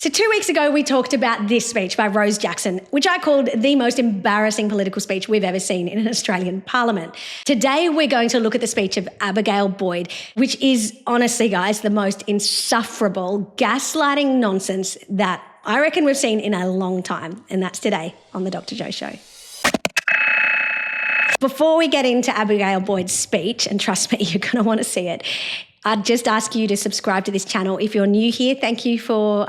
So 2 weeks ago, we talked about this speech by Rose Jackson, which I called the most embarrassing political speech we've ever seen in an Australian parliament. Today, we're going to look at the speech of Abigail Boyd, which is, honestly, guys, the most insufferable gaslighting nonsense that I reckon we've seen in a long time. And that's today on The Dr. Joe Show. Before we get into Abigail Boyd's speech, and trust me, you're going to want to see it, I'd just ask you to subscribe to this channel. If you're new here, thank you for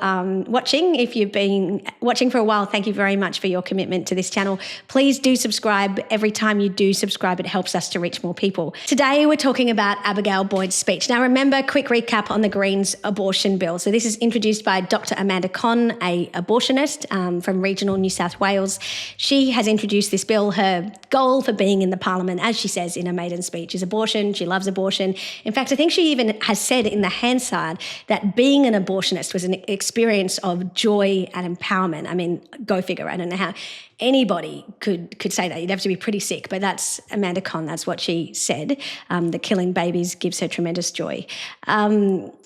watching. If you've been watching for a while, thank you very much for your commitment to this channel. Please do subscribe. Every time you do subscribe, it helps us to reach more people. Today, we're talking about Abigail Boyd's speech. Now, remember, quick recap on the Greens abortion bill. So this is introduced by Dr. Amanda Cohn, a abortionist from regional New South Wales. She has introduced this bill. Her goal for being in the parliament, as she says in her maiden speech, is abortion. She loves abortion. In fact, I think she even has said in the Hansard that being an abortionist was an experience of joy and empowerment. I mean, go figure. I don't know how anybody could say that. You'd have to be pretty sick, but that's Amanda Cohn. That's what she said, that killing babies gives her tremendous joy.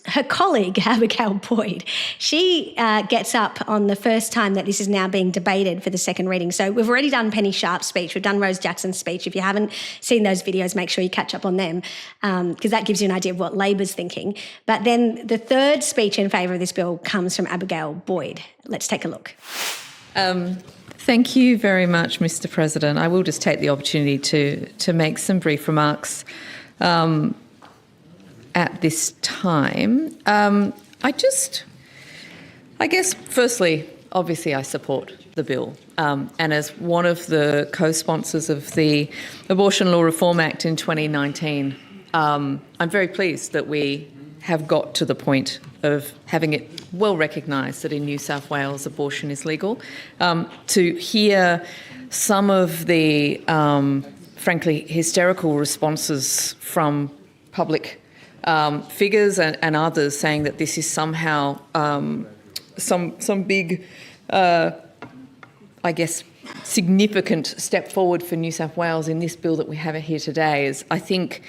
Her colleague, Abigail Boyd, she gets up on the first time that this is now being debated for the second reading. So we've already done Penny Sharp's speech. We've done Rose Jackson's speech. If you haven't seen those videos, make sure you catch up on them because that gives you an idea of what Labor's thinking. But then the third speech in favour of this bill comes from Abigail Boyd. Let's take a look. Thank you very much, Mr. President. I will just take the opportunity to make some brief remarks at this time. I guess, firstly, obviously I support the bill. And as one of the co-sponsors of the Abortion Law Reform Act in 2019, I'm very pleased that we have got to the point of having it well recognised that in New South Wales abortion is legal. To hear some of the, frankly, hysterical responses from public figures and others saying that this is somehow some big, I guess, significant step forward for New South Wales in this bill that we have here today is, I think,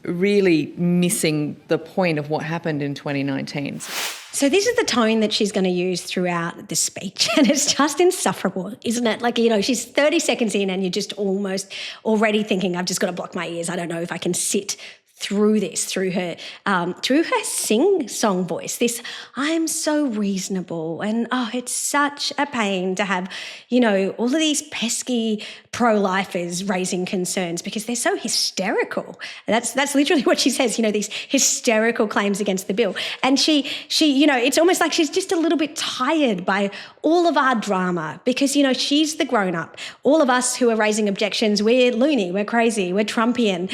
really missing the point of what happened in 2019. So this is the tone that she's going to use throughout the speech, and it's just insufferable, isn't it? Like, you know, she's 30 seconds in and you're just almost already thinking, I've just got to block my ears. I don't know if I can sit through this, through her sing-song voice, this I'm so reasonable and, oh, it's such a pain to have, you know, all of these pesky pro-lifers raising concerns because they're so hysterical. That's literally what she says, you know, these hysterical claims against the bill. And she, you know, it's almost like she's just a little bit tired by all of our drama because, you know, she's the grown-up. All of us who are raising objections, we're loony, we're crazy, we're Trumpian.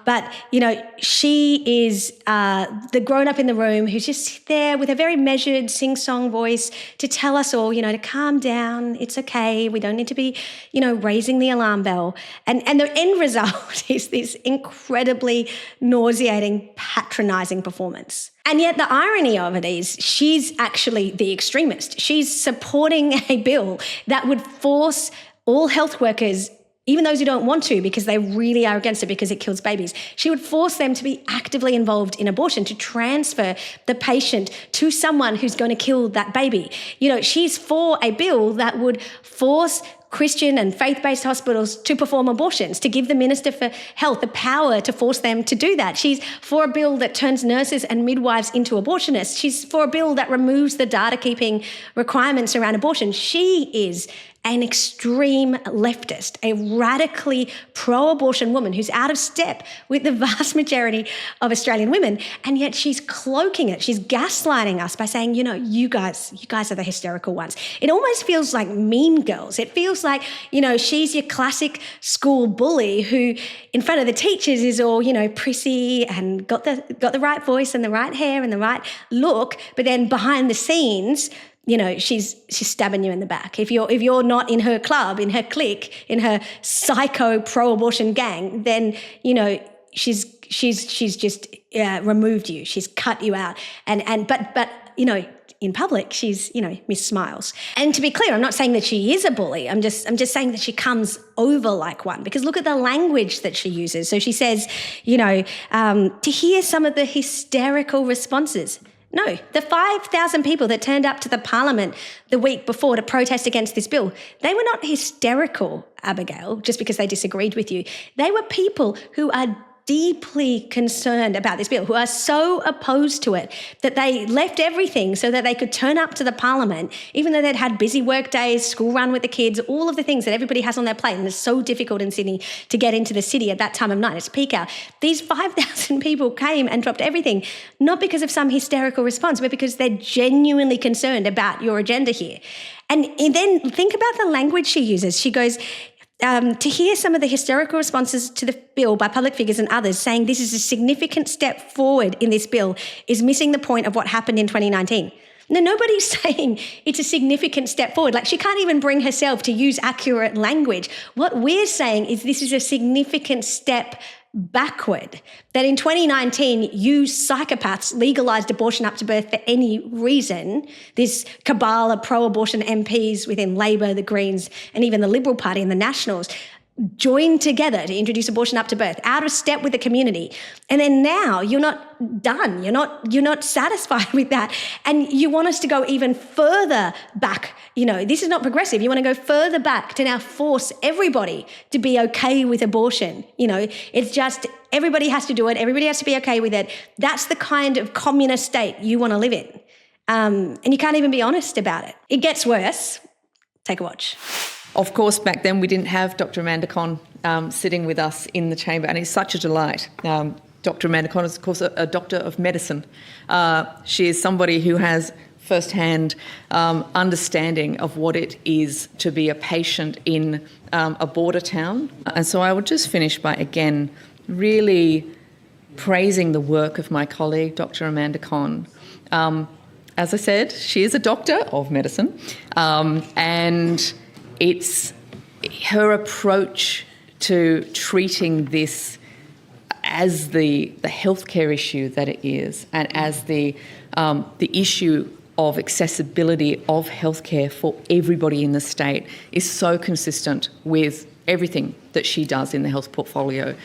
But, you know, she is the grown-up in the room who's just there with a very measured sing-song voice to tell us all, you know, to calm down, it's okay, we don't need to be, you know, raising the alarm bell. And the end result is this incredibly nauseating, patronising performance. And yet the irony of it is she's actually the extremist. She's supporting a bill that would force all health workers, even those who don't want to because they really are against it because it kills babies, she would force them to be actively involved in abortion, to transfer the patient to someone who's going to kill that baby. You know, she's for a bill that would force Christian and faith-based hospitals to perform abortions, to give the Minister for Health the power to force them to do that. She's for a bill that turns nurses and midwives into abortionists. She's for a bill that removes the data-keeping requirements around abortion. She is an extreme leftist, a radically pro-abortion woman who's out of step with the vast majority of Australian women, and yet she's cloaking it. She's gaslighting us by saying, you know, you guys are the hysterical ones. It almost feels like Mean Girls. It feels like, you know, she's your classic school bully who in front of the teachers is all, you know, prissy and got the right voice and the right hair and the right look, but then behind the scenes, you know, she's stabbing you in the back. If you're not in her club, in her clique, in her psycho pro-abortion gang, then, you know, she's just removed you. She's cut you out. But you know, in public, she's, you know, Miss Smiles. And to be clear, I'm not saying that she is a bully. I'm just saying that she comes over like one, because look at the language that she uses. So she says, you know, to hear some of the hysterical responses. No, the 5,000 people that turned up to the parliament the week before to protest against this bill, they were not hysterical, Abigail, just because they disagreed with you. They were people who are deeply concerned about this bill, who are so opposed to it that they left everything so that they could turn up to the parliament, even though they'd had busy work days, school run with the kids, all of the things that everybody has on their plate. And it's so difficult in Sydney to get into the city at that time of night. It's peak hour. These 5,000 people came and dropped everything, not because of some hysterical response, but because they're genuinely concerned about your agenda here. And then think about the language she uses. She goes, to hear some of the hysterical responses to the bill by public figures and others saying this is a significant step forward in this bill is missing the point of what happened in 2019. No, nobody's saying it's a significant step forward. Like, she can't even bring herself to use accurate language. What we're saying is this is a significant step backward, that in 2019 you psychopaths legalised abortion up to birth for any reason. This cabal of pro-abortion MPs within Labor, the Greens and even the Liberal Party and the Nationals joined together to introduce abortion up to birth, out of step with the community. And then now you're not done. You're not satisfied with that. And you want us to go even further back. You know, this is not progressive. You want to go further back to now force everybody to be okay with abortion. You know, it's just everybody has to do it. Everybody has to be okay with it. That's the kind of communist state you want to live in. And you can't even be honest about it. It gets worse. Take a watch. Of course, back then we didn't have Dr. Amanda Cohn sitting with us in the chamber, and it's such a delight. Dr. Amanda Cohn is, of course, a doctor of medicine. She is somebody who has first-hand understanding of what it is to be a patient in a border town. And so I would just finish by, again, really praising the work of my colleague, Dr. Amanda Cohn. As I said, she is a doctor of medicine, and it's her approach to treating this as the healthcare issue that it is, and as the issue of accessibility of healthcare for everybody in the state is so consistent with everything that she does in the health portfolio,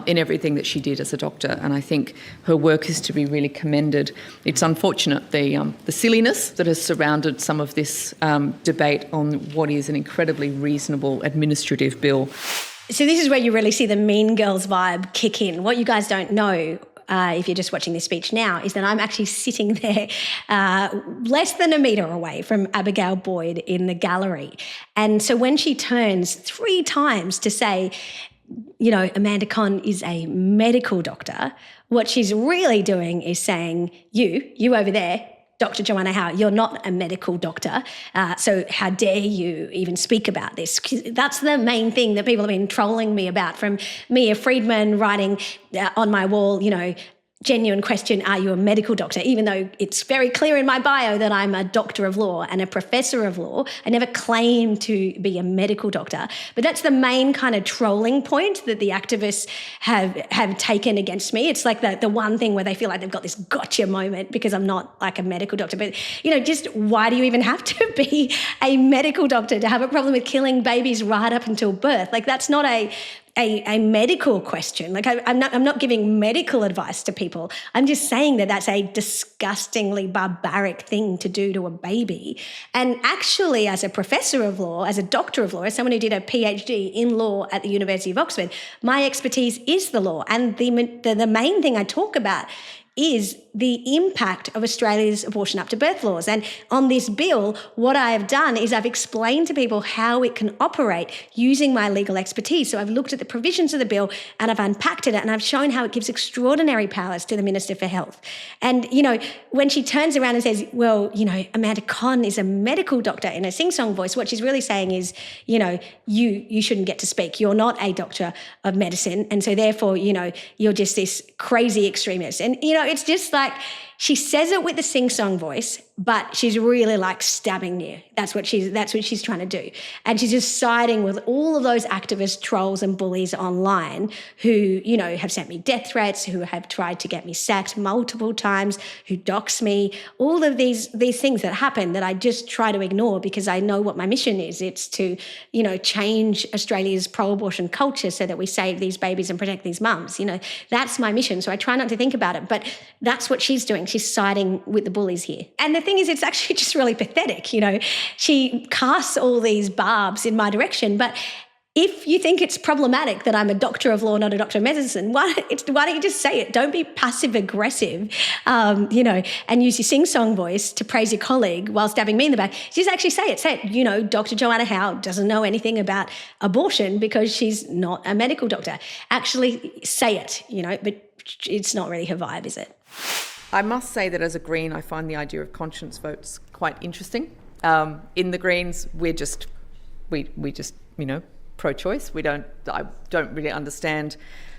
in everything that she did as a doctor. And I think her work is to be really commended. It's unfortunate, the silliness that has surrounded some of this debate on what is an incredibly reasonable administrative bill. So this is where you really see the Mean Girls vibe kick in. What you guys don't know, if you're just watching this speech now, is that I'm actually sitting there less than a metre away from Abigail Boyd in the gallery. And so when she turns 3 times to say, you know, Amanda Cohn is a medical doctor, what she's really doing is saying, you over there, Dr. Joanna Howe, you're not a medical doctor, so how dare you even speak about this? That's the main thing that people have been trolling me about, from Mia Friedman writing on my wall, you know, genuine question, are you a medical doctor? Even though it's very clear in my bio that I'm a doctor of law and a professor of law, I never claimed to be a medical doctor. But that's the main kind of trolling point that the activists have taken against me. It's like the one thing where they feel like they've got this gotcha moment because I'm not like a medical doctor. But, you know, just why do you even have to be a medical doctor to have a problem with killing babies right up until birth? Like, that's not a medical question. Like, I'm not giving medical advice to people. I'm just saying that that's a disgustingly barbaric thing to do to a baby. And actually, as a professor of law, as a doctor of law, as someone who did a PhD in law at the University of Oxford, my expertise is the law. And the main thing I talk about is the impact of Australia's abortion up to birth laws. And on this bill, what I have done is I've explained to people how it can operate using my legal expertise. So I've looked at the provisions of the bill and I've unpacked it, and I've shown how it gives extraordinary powers to the Minister for Health. And, you know, when she turns around and says, well, you know, Amanda Cohn is a medical doctor in a sing-song voice, what she's really saying is, you know, you shouldn't get to speak. You're not a doctor of medicine. And so therefore, you know, you're just this crazy extremist. And, you know, it's just like, she says it with the sing-song voice, but she's really like stabbing you. That's what she's trying to do. And she's just siding with all of those activists, trolls and bullies online who, you know, have sent me death threats, who have tried to get me sacked multiple times, who dox me, all of these things that happen that I just try to ignore because I know what my mission is. It's to, you know, change Australia's pro-abortion culture so that we save these babies and protect these mums. You know, that's my mission. So I try not to think about it, but that's what she's doing. think she's siding with the bullies here. And the thing is, it's actually just really pathetic. She casts all these barbs in my direction, but if you think it's problematic that I'm a doctor of law, not a doctor of medicine, why don't you just say it? Don't be passive aggressive, and use your sing-song voice to praise your colleague while stabbing me in the back. Just actually say it. Say it. Dr. Joanna Howe doesn't know anything about abortion because she's not a medical doctor. Actually say it, but it's not really her vibe, is it? I must say that as a Green, I find the idea of conscience votes quite interesting. In the Greens, we just pro-choice. I don't really understand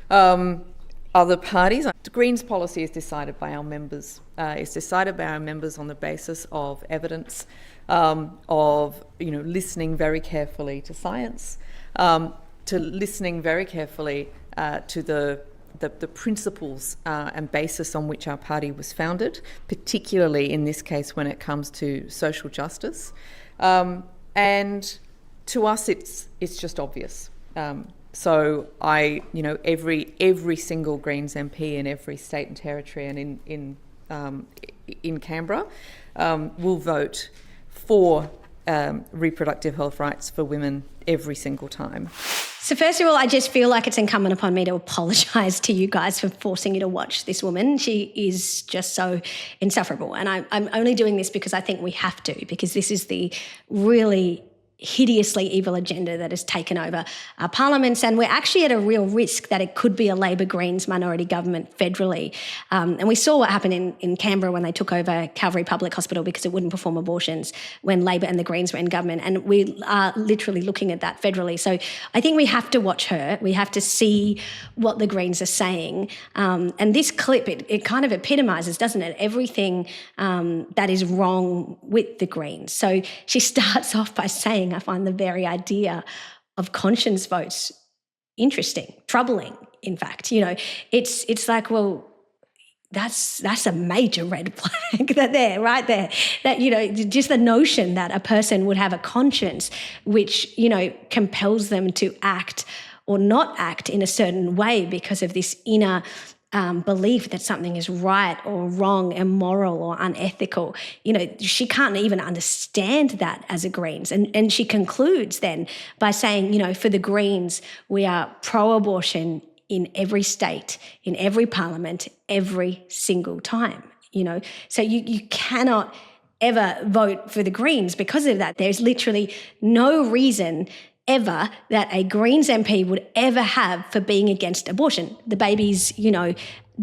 other parties. The Greens policy is decided by our members. It's decided by our members on the basis of evidence, of listening very carefully to science, to listening very carefully to the principles and basis on which our party was founded, particularly in this case when it comes to social justice. And to us, it's just obvious. So every single Greens MP in every state and territory and in Canberra will vote for reproductive health rights for women every single time. So first of all, I just feel like it's incumbent upon me to apologise to you guys for forcing you to watch this woman. She is just so insufferable. And I'm only doing this because I think we have to, because this is the really hideously evil agenda that has taken over our parliaments, and we're actually at a real risk that it could be a Labor Greens minority government federally. And we saw what happened in Canberra when they took over Calvary Public Hospital because it wouldn't perform abortions when Labor and the Greens were in government, and we are literally looking at that federally. So I think we have to watch her. We have to see what the Greens are saying. And this clip, it kind of epitomises, doesn't it, everything that is wrong with the Greens. So she starts off by saying, I find the very idea of conscience votes interesting, troubling, in fact. It's like, well, that's a major red flag right there. That, just the notion that a person would have a conscience which, compels them to act or not act in a certain way because of this inner belief that something is right or wrong, immoral or unethical. She can't even understand that as a Greens. And she concludes then by saying, for the Greens, we are pro-abortion in every state, in every parliament, every single time, So you cannot ever vote for the Greens because of that. There's literally no reason ever that a Greens MP would ever have for being against abortion. The baby's,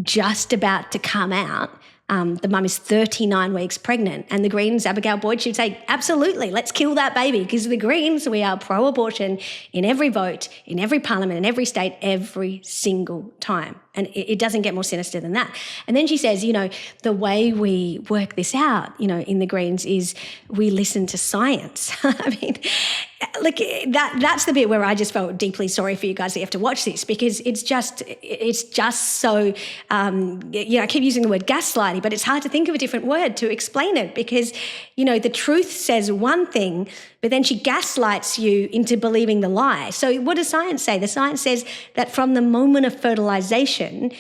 just about to come out. The mum is 39 weeks pregnant, and the Greens, Abigail Boyd, should say, absolutely, let's kill that baby, because the Greens, we are pro-abortion in every vote, in every parliament, in every state, every single time. And it doesn't get more sinister than that. And then she says, the way we work this out, in the Greens is we listen to science. I mean, look, that's the bit where I just felt deeply sorry for you guys that you have to watch this, because it's just so, I keep using the word gaslighting, but it's hard to think of a different word to explain it, because, the truth says one thing, but then she gaslights you into believing the lie. So what does science say? The science says that from the moment of fertilization,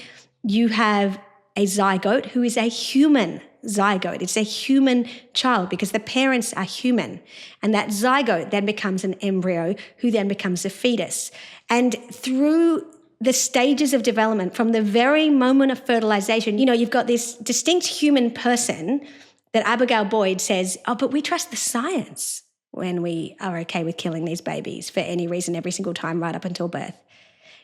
you have a zygote who is a human zygote. It's a human child because the parents are human. And that zygote then becomes an embryo who then becomes a fetus. And through the stages of development, from the very moment of fertilization, you've got this distinct human person that Abigail Boyd says, but we trust the science when we are okay with killing these babies for any reason every single time right up until birth.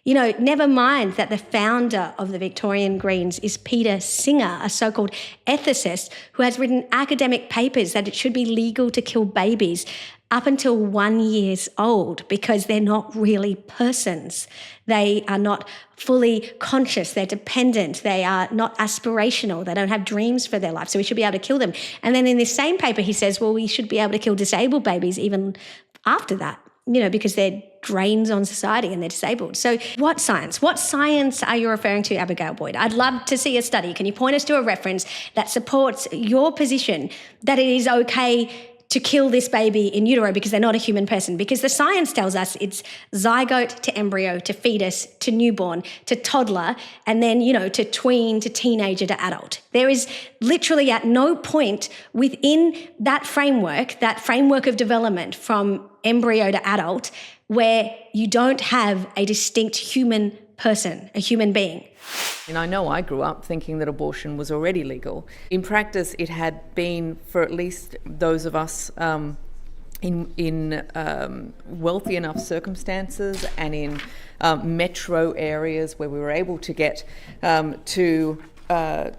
Never mind that the founder of the Victorian Greens is Peter Singer, a so-called ethicist who has written academic papers that it should be legal to kill babies up until 1 year old because they're not really persons. They are not fully conscious. They're dependent. They are not aspirational. They don't have dreams for their life. So we should be able to kill them. And then in this same paper, he says, well, we should be able to kill disabled babies even after that, because they're drains on society and they're disabled. So what science are you referring to, Abigail Boyd? I'd love to see a study. Can you point us to a reference that supports your position that it is okay to kill this baby in utero because they're not a human person, because the science tells us it's zygote to embryo to fetus to newborn to toddler and then, to tween to teenager to adult. There is literally at no point within that framework of development from embryo to adult, where you don't have a distinct human person, a human being. And I know I grew up thinking that abortion was already legal. In practice, it had been for at least those of us in wealthy enough circumstances and in metro areas where we were able to get to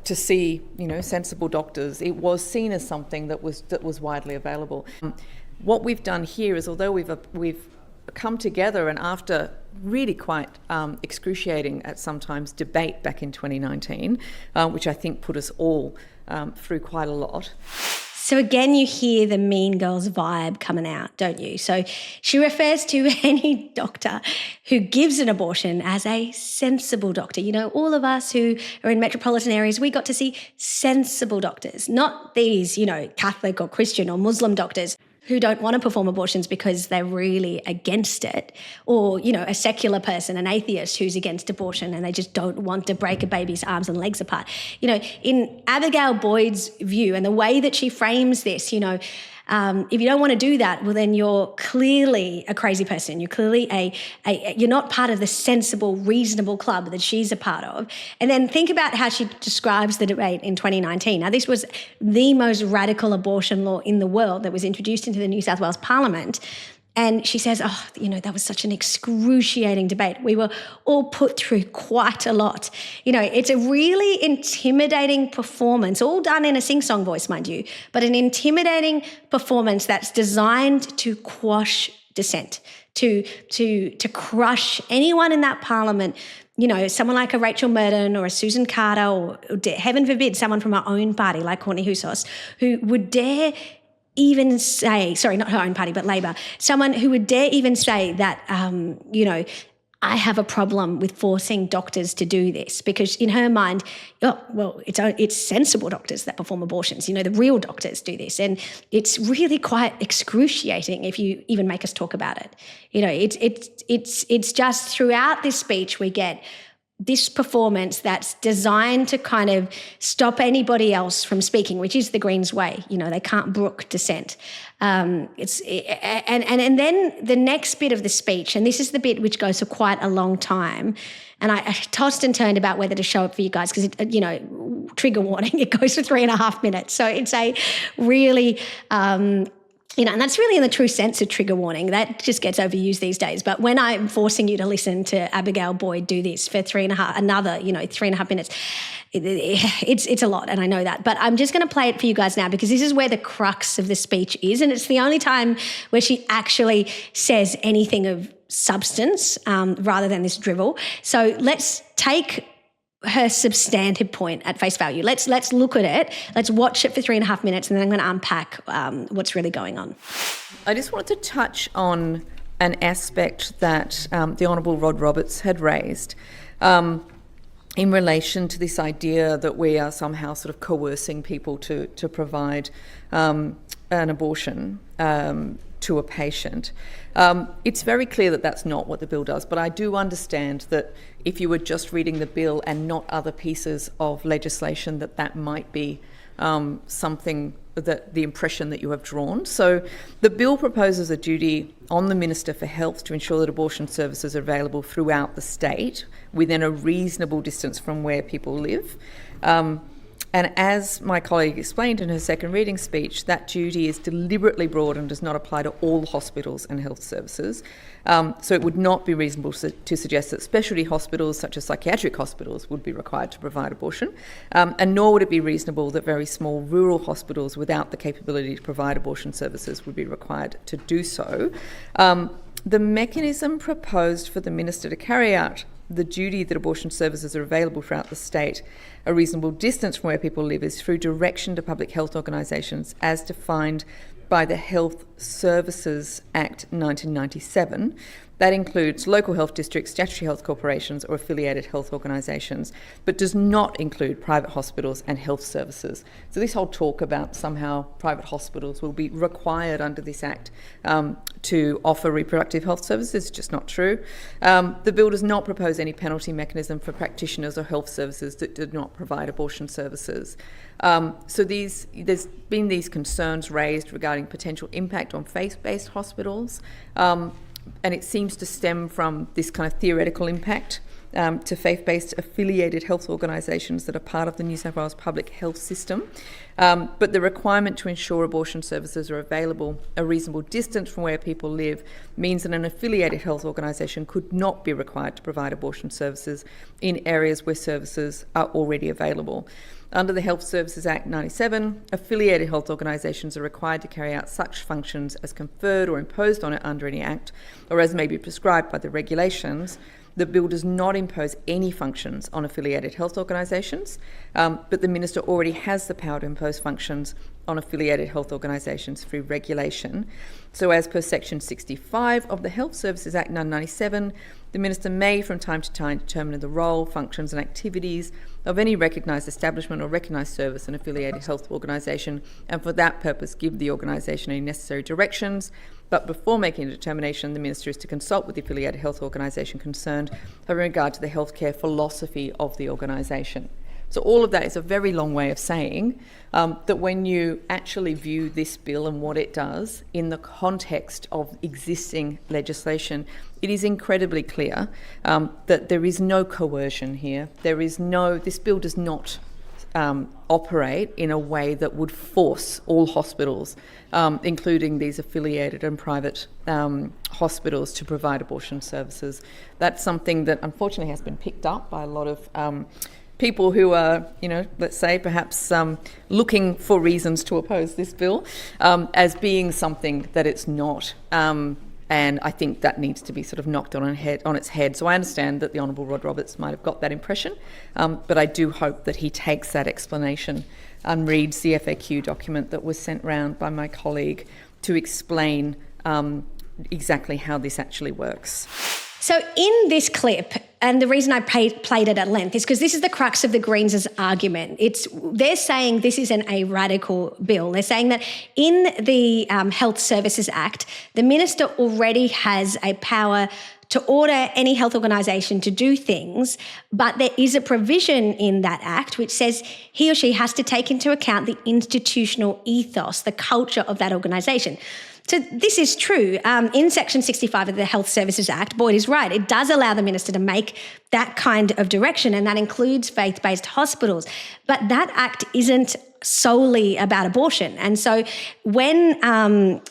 see, sensible doctors. It was seen as something that was widely available. What we've done here is, although we've come together and after really quite excruciating at sometimes debate back in 2019, which I think put us all through quite a lot. So again, you hear the Mean Girls vibe coming out, don't you? So she refers to any doctor who gives an abortion as a sensible doctor. All of us who are in metropolitan areas, we got to see sensible doctors, not these, Catholic or Christian or Muslim doctors who don't want to perform abortions because they're really against it, or, a secular person, an atheist who's against abortion and they just don't want to break a baby's arms and legs apart. In Abigail Boyd's view and the way that she frames this, if you don't want to do that, well, then you're clearly a crazy person. You're clearly you're not part of the sensible, reasonable club that she's a part of. And then think about how she describes the debate in 2019. Now, this was the most radical abortion law in the world that was introduced into the New South Wales Parliament. And she says, that was such an excruciating debate. We were all put through quite a lot. It's a really intimidating performance, all done in a sing-song voice, mind you, but an intimidating performance that's designed to quash dissent, to crush anyone in that parliament, someone like a Rachel Murden or a Susan Carter or heaven forbid, someone from our own party like Courtney Houssos, who would dare even say, sorry, not her own party, but Labor, someone who would dare even say that, I have a problem with forcing doctors to do this, because in her mind, it's sensible doctors that perform abortions. The real doctors do this. And it's really quite excruciating if you even make us talk about it. It's just throughout this speech we get this performance that's designed to kind of stop anybody else from speaking, which is the Greens' way. They can't brook dissent. And then the next bit of the speech, and this is the bit which goes for quite a long time, and I tossed and turned about whether to show it for you guys because, trigger warning, it goes for 3.5 minutes. So it's a really... and that's really in the true sense of trigger warning. That just gets overused these days. But when I'm forcing you to listen to Abigail Boyd do this for 3.5 minutes, it's a lot, and I know that. But I'm just going to play it for you guys now because this is where the crux of the speech is, and it's the only time where she actually says anything of substance rather than this drivel. So let's take her substantive point at face value. Let's look at it. Let's watch it for 3.5 minutes, and then I'm going to unpack what's really going on. I just wanted to touch on an aspect that the Honourable Rod Roberts had raised in relation to this idea that we are somehow sort of coercing people to provide an abortion to a patient. It's very clear that that's not what the bill does, but I do understand that if you were just reading the bill and not other pieces of legislation, that might be something that the impression that you have drawn. So the bill proposes a duty on the Minister for Health to ensure that abortion services are available throughout the state within a reasonable distance from where people live. And as my colleague explained in her second reading speech, that duty is deliberately broad and does not apply to all hospitals and health services. So it would not be reasonable to suggest that specialty hospitals, such as psychiatric hospitals, would be required to provide abortion. And nor would it be reasonable that very small rural hospitals without the capability to provide abortion services would be required to do so. The mechanism proposed for the Minister to carry out the duty that abortion services are available throughout the state a reasonable distance from where people live is through direction to public health organisations as defined by the Health Services Act 1997. That includes local health districts, statutory health corporations or affiliated health organisations, but does not include private hospitals and health services. So this whole talk about somehow private hospitals will be required under this Act to offer reproductive health services is just not true. The bill does not propose any penalty mechanism for practitioners or health services that do not provide abortion services. So there's been these concerns raised regarding potential impact on faith-based hospitals, and it seems to stem from this kind of theoretical impact to faith-based affiliated health organisations that are part of the New South Wales public health system. But the requirement to ensure abortion services are available a reasonable distance from where people live means that an affiliated health organisation could not be required to provide abortion services in areas where services are already available. Under the Health Services Act 97, affiliated health organisations are required to carry out such functions as conferred or imposed on it under any Act, or as may be prescribed by the regulations. The bill does not impose any functions on affiliated health organisations, but the Minister already has the power to impose functions on affiliated health organisations through regulation. So as per Section 65 of the Health Services Act 1997, the Minister may from time to time determine the role, functions and activities of any recognised establishment or recognised service and affiliated health organisation, and for that purpose give the organisation any necessary directions. But before making a determination, the Minister is to consult with the affiliated health organisation concerned in regard to the healthcare philosophy of the organisation. So all of that is a very long way of saying that when you actually view this bill and what it does in the context of existing legislation, it is incredibly clear that there is no coercion here. This bill does not operate in a way that would force all hospitals, including these affiliated and private hospitals, to provide abortion services. That's something that unfortunately has been picked up by a lot of people who are, let's say perhaps looking for reasons to oppose this bill as being something that it's not. And I think that needs to be sort of knocked on its head. So I understand that the Honourable Rod Roberts might have got that impression, but I do hope that he takes that explanation and reads the FAQ document that was sent round by my colleague to explain exactly how this actually works. So in this clip, and the reason I played it at length is because this is the crux of the Greens' argument. They're saying this isn't a radical bill. They're saying that in the Health Services Act, the Minister already has a power to order any health organisation to do things, but there is a provision in that Act which says he or she has to take into account the institutional ethos, the culture of that organisation. So this is true. In Section 65 of the Health Services Act, Boyd is right. It does allow the Minister to make that kind of direction, and that includes faith-based hospitals. But that Act isn't solely about abortion. And so when the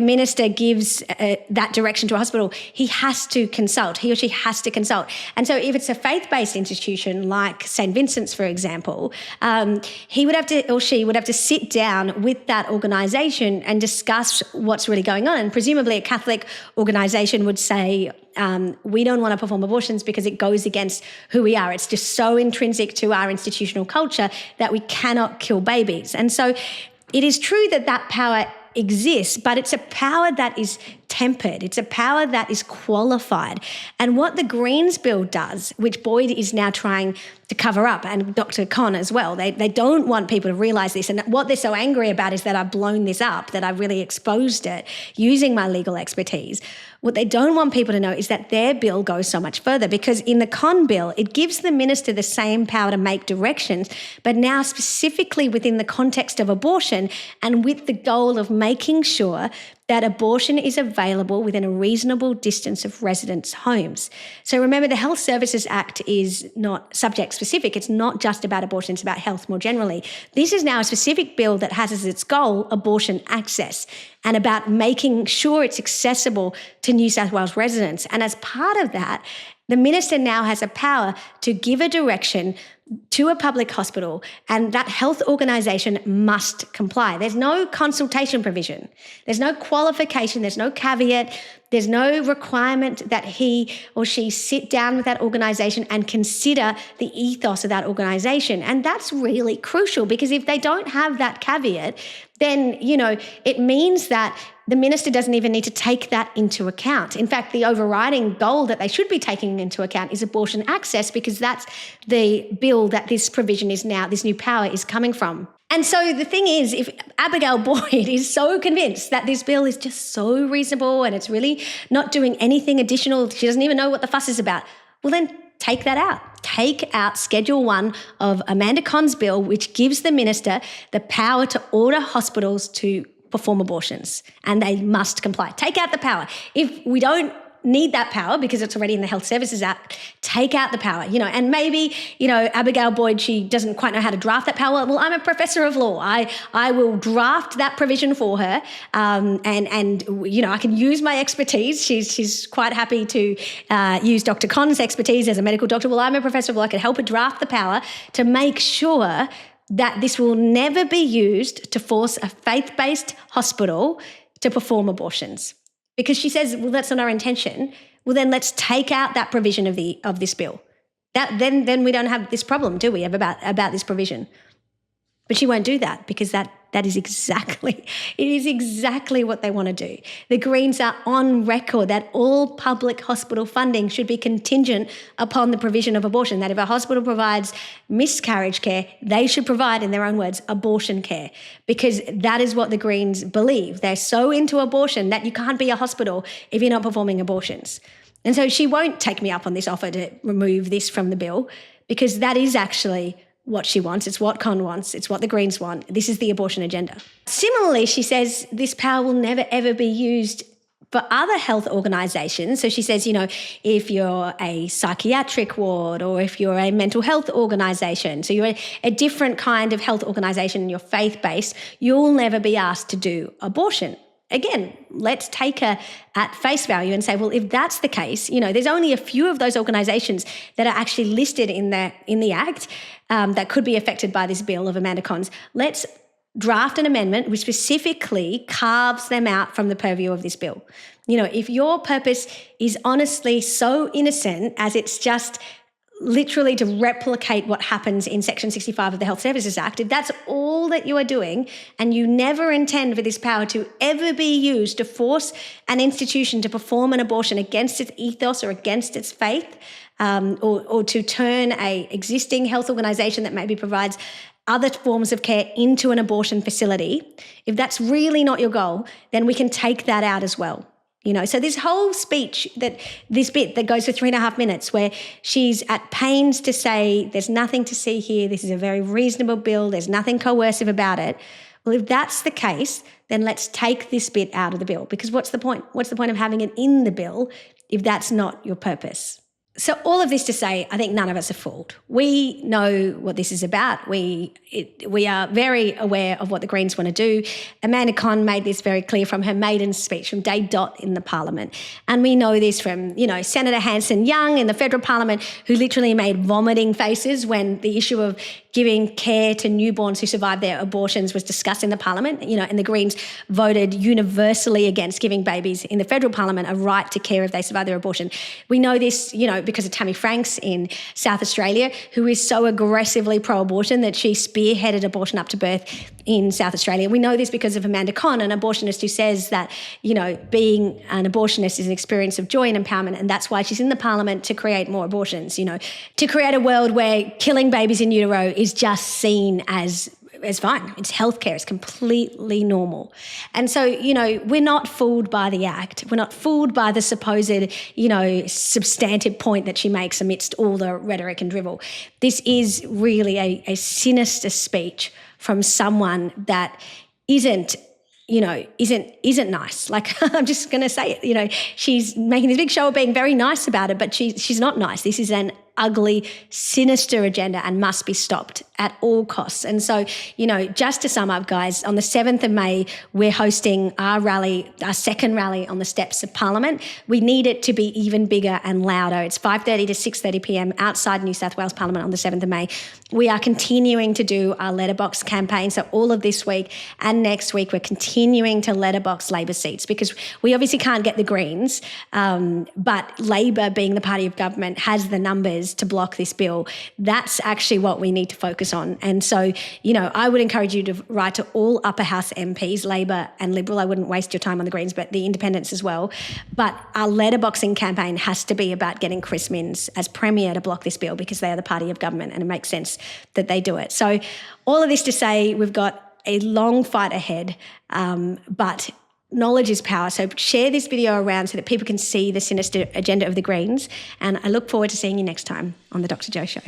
Minister gives that direction to a hospital, he or she has to consult. And so if it's a faith-based institution like St. Vincent's, for example, he would have to, or she would have to sit down with that organisation and discuss what's really going on. And presumably a Catholic organisation would say, we don't want to perform abortions because it goes against who we are. It's just so intrinsic to our institutional culture that we cannot kill babies. And so it is true that that power exists, but it's a power that is tempered. It's a power that is qualified. And what the Greens bill does, which Boyd is now trying to cover up, and Dr. Cohn as well, they don't want people to realise this. And what they're so angry about is that I've blown this up, that I've really exposed it using my legal expertise. What they don't want people to know is that their bill goes so much further, because in the Cohn bill, it gives the Minister the same power to make directions, but now specifically within the context of abortion and with the goal of making sure that abortion is available within a reasonable distance of residents' homes. So remember, the Health Services Act is not subject specific. It's not just about abortion, it's about health more generally. This is now a specific bill that has as its goal abortion access and about making sure it's accessible to New South Wales residents. And as part of that, the Minister now has a power to give a direction to a public hospital, and that health organisation must comply. There's no consultation provision. There's no qualification. There's no caveat. There's no requirement that he or she sit down with that organisation and consider the ethos of that organisation. And that's really crucial, because if they don't have that caveat, then, it means that the minister doesn't even need to take that into account. In fact, the overriding goal that they should be taking into account is abortion access, because that's the bill that this provision is now, this new power is coming from. And so the thing is, if Abigail Boyd is so convinced that this bill is just so reasonable and it's really not doing anything additional, she doesn't even know what the fuss is about, well then take that out. Take out Schedule 1 of Amanda Cohn's bill, which gives the minister the power to order hospitals to perform abortions, and they must comply. Take out the power. If we don't need that power because it's already in the Health Services Act, take out the power, and maybe, Abigail Boyd, she doesn't quite know how to draft that power. Well, I'm a professor of law. I will draft that provision for her. And I can use my expertise. She's quite happy to use Dr. Cohn's expertise as a medical doctor. Well, I'm a professor of law. I can help her draft the power to make sure that this will never be used to force a faith-based hospital to perform abortions. Because she says, well, that's not our intention. Well, then let's take out that provision of this bill. Then we don't have this problem, do we, about this provision? But she won't do that, because that is exactly what they want to do. The Greens are on record that all public hospital funding should be contingent upon the provision of abortion, that if a hospital provides miscarriage care, they should provide, in their own words, abortion care, because that is what the Greens believe. They're so into abortion that you can't be a hospital if you're not performing abortions. And so she won't take me up on this offer to remove this from the bill, because that is actually what she wants. It's what Cohn wants. It's what the Greens want. This is the abortion agenda. Similarly, she says this power will never, ever be used for other health organisations. So she says, if you're a psychiatric ward, or if you're a mental health organisation, so you're a different kind of health organisation and you're faith-based, you'll never be asked to do abortion. Again, let's take her at face value and say, well, if that's the case, there's only a few of those organisations that are actually listed in the Act that could be affected by this bill of Amanda Cohn's. Let's draft an amendment which specifically carves them out from the purview of this bill. If your purpose is honestly so innocent as it's just literally to replicate what happens in Section 65 of the Health Services Act, if that's all that you are doing, and you never intend for this power to ever be used to force an institution to perform an abortion against its ethos or against its faith, or to turn a existing health organisation that maybe provides other forms of care into an abortion facility, if that's really not your goal, then we can take that out as well. So this whole speech, this bit that goes for 3.5 minutes, where she's at pains to say there's nothing to see here, this is a very reasonable bill, there's nothing coercive about it. Well, if that's the case, then let's take this bit out of the bill, because what's the point? What's the point of having it in the bill if that's not your purpose? So all of this to say, I think none of us are fooled. We know what this is about. We are very aware of what the Greens want to do. Amanda Cohn made this very clear from her maiden speech, from day dot in the Parliament. And we know this from, Senator Hanson-Young in the federal Parliament, who literally made vomiting faces when the issue of giving care to newborns who survived their abortions was discussed in the Parliament, and the Greens voted universally against giving babies in the federal Parliament a right to care if they survive their abortion. We know this, because of Tammy Franks in South Australia, who is so aggressively pro-abortion that she spearheaded abortion up to birth in South Australia. We know this because of Amanda Cohn, an abortionist who says that, being an abortionist is an experience of joy and empowerment, and that's why she's in the Parliament to create more abortions, to create a world where killing babies in utero is just seen as fine. It's healthcare. It's completely normal. And so, we're not fooled by the Act. We're not fooled by the supposed, substantive point that she makes amidst all the rhetoric and drivel. This is really a sinister speech from someone that isn't nice. Like, I'm just going to say it, she's making this big show of being very nice about it, but she's not nice. This is an ugly, sinister agenda and must be stopped at all costs. And so, just to sum up, guys, on the 7th of May, we're hosting our rally, our second rally on the steps of Parliament. We need it to be even bigger and louder. It's 5:30 to 6:30 p.m. outside New South Wales Parliament on the 7th of May. We are continuing to do our letterbox campaign. So all of this week and next week, we're continuing to letterbox Labor seats because we obviously can't get the Greens, but Labor, being the party of government, has the numbers to block this bill. That's actually what we need to focus on. And so, I would encourage you to write to all upper house MPs, Labor and Liberal. I wouldn't waste your time on the Greens, but the independents as well. But our letterboxing campaign has to be about getting Chris Minns as Premier to block this bill because they are the party of government and it makes sense that they do it. So all of this to say we've got a long fight ahead, but knowledge is power. So share this video around so that people can see the sinister agenda of the Greens. And I look forward to seeing you next time on The Dr. Jo Show.